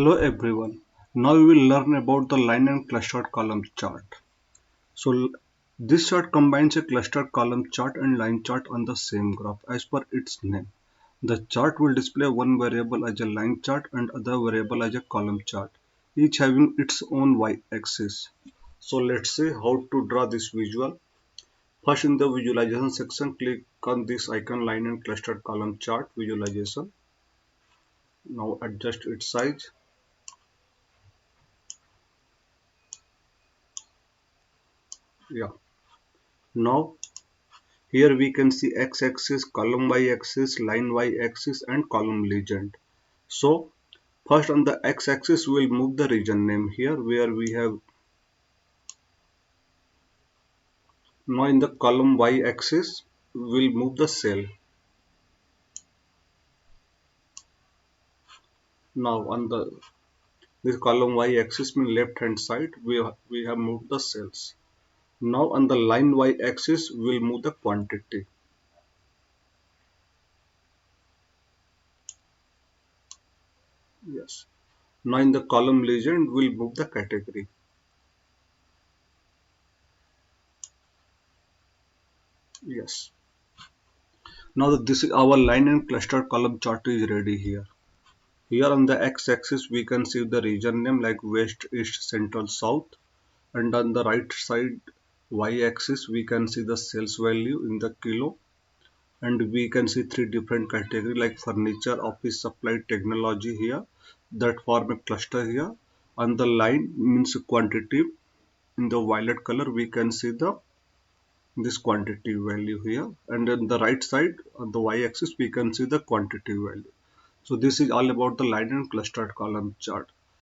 Hello everyone. Now we will learn about the line and clustered column chart. This chart combines a clustered column chart and line chart on the same graph as per its name. The chart will display one variable as a line chart and other variable as a column chart, each having its own y-axis. So let's see how to draw this visual. First, in the visualization section, click on this icon line and clustered column chart visualization. Now adjust its size. Yeah. Now here we can see x-axis, column y-axis, line y-axis and column legend. So first on the x-axis we will move the region name here where we have. Now in the column y-axis we will move the cell. Now on the this column y-axis means left hand side we have moved the cells. Now on the line y-axis we will move the quantity. Yes. Now in the column legend we will move the category. Yes. Now that this is our line and cluster column chart is ready here. Here on the x-axis we can see the region name like West, East, Central, South, and on the right side y-axis we can see the sales value in the kilo, and we can see three different categories like furniture, office supply, technology here that form a cluster here. On the line means quantity, in the violet color we can see the this quantity value here, and on the right side on the y-axis we can see the quantity value. So this is all about the line and clustered column chart.